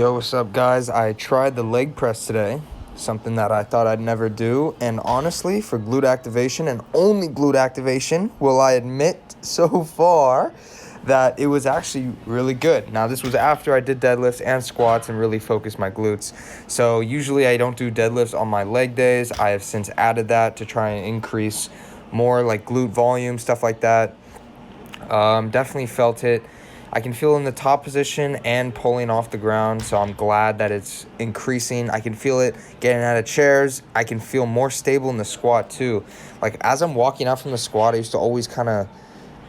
Yo, what's up, guys? I tried the leg press today, something that I thought I'd never do. And honestly, for glute activation and only glute activation, will I admit so far that it was actually really good. Now, this was after I did deadlifts and squats and really focused my glutes. So usually I don't do deadlifts on my leg days. I have since added that to try and increase more like glute volume, stuff like that. Definitely felt it. I can feel in the top position and pulling off the ground, so I'm glad that it's increasing. I can feel it getting out of chairs. I can feel more stable in the squat too. Like as I'm walking out from the squat, I used to always kind of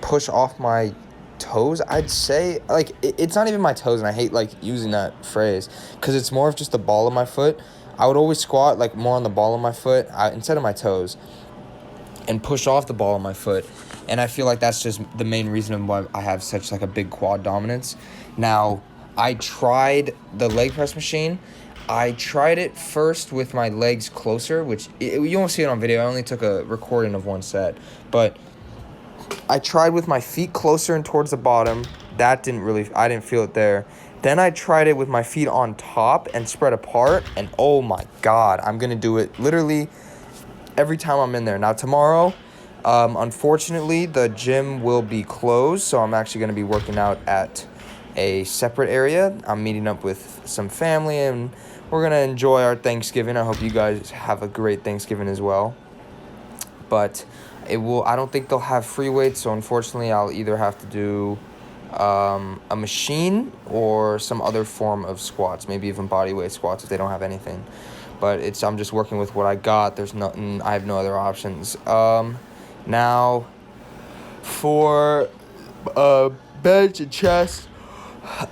push off my toes. I'd say like it's not even my toes, and I hate like using that phrase because it's more of just the ball of my foot. I would always squat like more on the ball of my foot instead of my toes, and push off the ball of my foot. And I feel like that's just the main reason why I have such like a big quad dominance. Now, I tried the leg press machine. I tried it first with my legs closer, which you won't see it on video. I only took a recording of one set. But I tried with my feet closer and towards the bottom. I didn't feel it there. Then I tried it with my feet on top and spread apart. And oh my God, I'm going to do it literally every time I'm in there. Now, tomorrow, unfortunately, the gym will be closed, so I'm actually going to be working out at a separate area. I'm meeting up with some family, and we're going to enjoy our Thanksgiving. I hope you guys have a great Thanksgiving as well. But I don't think they'll have free weights, so unfortunately, I'll either have to do a machine or some other form of squats, maybe even body weight squats if they don't have anything. But I'm just working with what I got. I have no other options. Now, for bench and chest,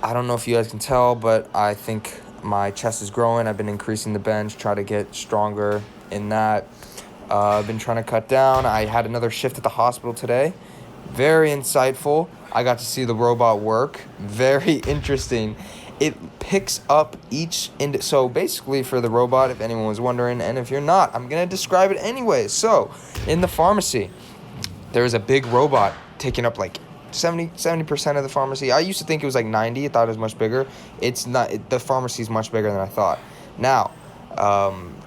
I don't know if you guys can tell, but I think my chest is growing. I've been increasing the bench, try to get stronger in that. I've been trying to cut down. I had another shift at the hospital today. Very insightful. I got to see the robot work. Very interesting. It picks up so basically for the robot, if anyone was wondering, and if you're not, I'm going to describe it anyway. So in the pharmacy, there is a big robot taking up like 70% of the pharmacy. I used to think it was like 90. I thought it was much bigger. It's not. The pharmacy is much bigger than I thought. Now,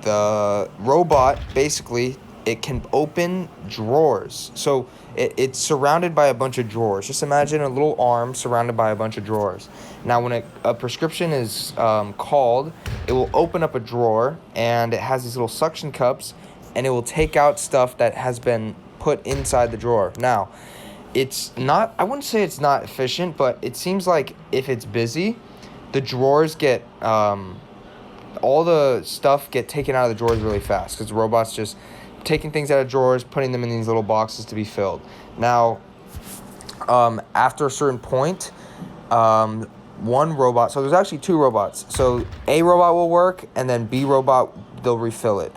the robot, basically, it can open drawers. So it's surrounded by a bunch of drawers. Just imagine a little arm surrounded by a bunch of drawers. Now, when a prescription is called, it will open up a drawer, and it has these little suction cups, and it will take out stuff that has been put inside the drawer. Now, I wouldn't say it's not efficient, but it seems like if it's busy, the drawers get, all the stuff get taken out of the drawers really fast because the robot's just taking things out of drawers, putting them in these little boxes to be filled. Now, after a certain point, one robot, so there's actually two robots. So A robot will work, and then B robot, they'll refill it.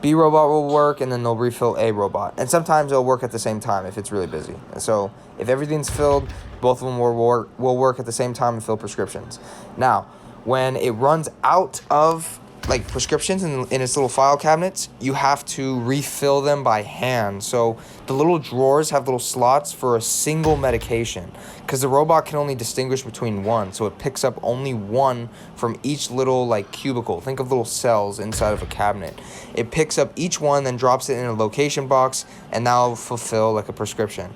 B robot will work, and then they'll refill A robot. And sometimes they'll work at the same time if it's really busy. So if everything's filled, both of them will work at the same time and fill prescriptions. Now, when it runs out of like prescriptions in its little file cabinets, you have to refill them by hand. So the little drawers have little slots for a single medication because the robot can only distinguish between one. So it picks up only one from each little like cubicle. Think of little cells inside of a cabinet. It picks up each one, then drops it in a location box, and that'll fulfill like a prescription.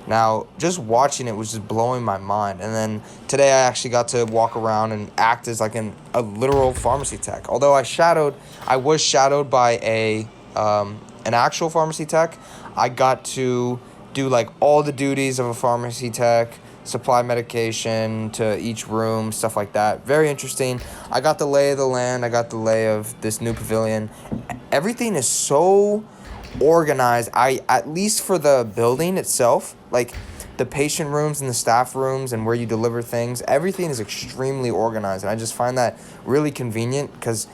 Now, just watching it was just blowing my mind. And then today I actually got to walk around and act as like a literal pharmacy tech. Although I was shadowed by an actual pharmacy tech. I got to do like all the duties of a pharmacy tech, supply medication to each room, stuff like that. Very interesting. I got the lay of the land. I got the lay of this new pavilion. Everything is so organized. At least for the building itself, like the patient rooms and the staff rooms and where you deliver things, everything is extremely organized, and I just find that really convenient because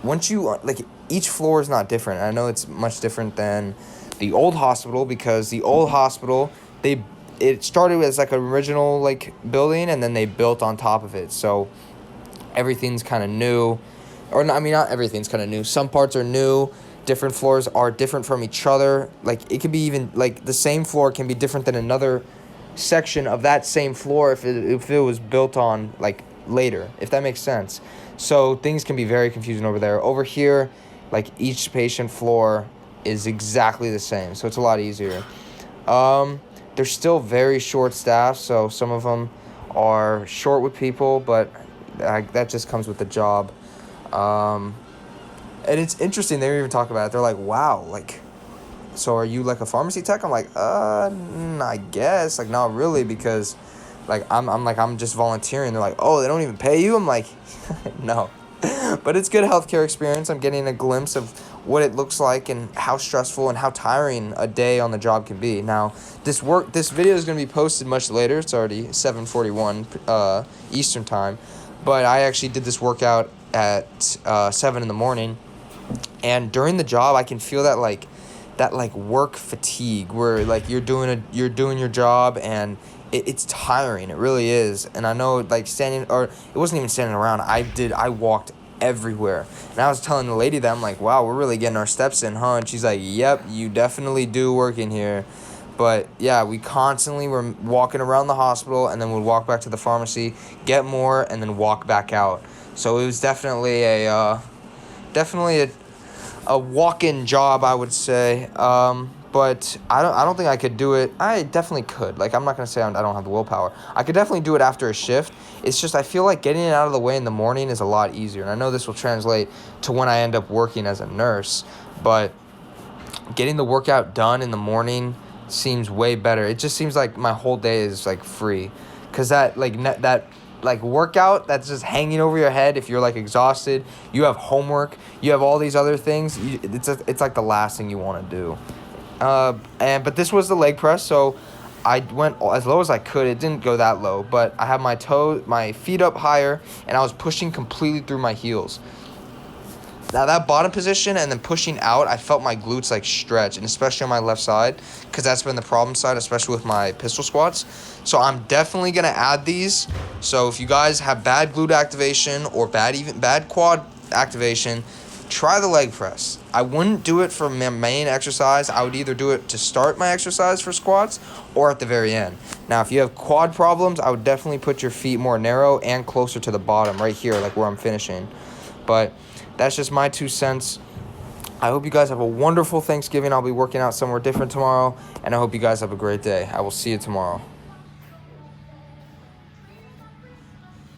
once you like, each floor is not different. I know it's much different than the old hospital because the old hospital, it started as like an original like building, and then they built on top of it, so everything's kind of new. Or not everything's kind of new. Some parts are new. Different floors are different from each other. Like it could be even like the same floor can be different than another section of that same floor if it was built on like later, if that makes sense. So things can be very confusing over there. Over here, like each patient floor is exactly the same, so it's a lot easier. They're still very short staffed, so some of them are short with people, but that just comes with the job. And it's interesting, they even talk about it. They're like, wow, like, so are you like a pharmacy tech? I'm like, I guess, like, not really, because like I'm just volunteering. They're like, oh, they don't even pay you? I'm like, no. But it's good healthcare experience. I'm getting a glimpse of what it looks like and how stressful and how tiring a day on the job can be. Now, this video is going to be posted much later. It's already 7:41 Eastern time, but I actually did this workout at 7 in the morning, and during the job I can feel that work fatigue where like you're doing your job and it's tiring. It really is. And I know, like, standing, or it wasn't even standing around, I walked everywhere. And I was telling the lady that, I'm like, wow, we're really getting our steps in, huh? And she's like, yep, you definitely do work in here. But yeah, we constantly were walking around the hospital, and then we'd walk back to the pharmacy, get more, and then walk back out. So it was definitely a walk-in job, I would say. But I don't think I could do it. I definitely could. Like, I'm not gonna say I don't have the willpower. I could definitely do it after a shift. It's just I feel like getting it out of the way in the morning is a lot easier. And I know this will translate to when I end up working as a nurse, but getting the workout done in the morning seems way better. It just seems like my whole day is like free, cause that workout that's just hanging over your head. If you're like exhausted, you have homework, you have all these other things. It's like the last thing you want to do. But this was the leg press, so I went as low as I could. It didn't go that low, but I had my feet up higher, and I was pushing completely through my heels. Now that bottom position and then pushing out, I felt my glutes like stretch, and especially on my left side, because that's been the problem side, especially with my pistol squats. So I'm definitely gonna add these. So if you guys have bad glute activation or bad quad activation, try the leg press. I wouldn't do it for my main exercise. I would either do it to start my exercise for squats or at the very end. Now, if you have quad problems, I would definitely put your feet more narrow and closer to the bottom, right here, like where I'm finishing. But that's just my 2 cents. I hope you guys have a wonderful Thanksgiving. I'll be working out somewhere different tomorrow, and I hope you guys have a great day. I will see you tomorrow.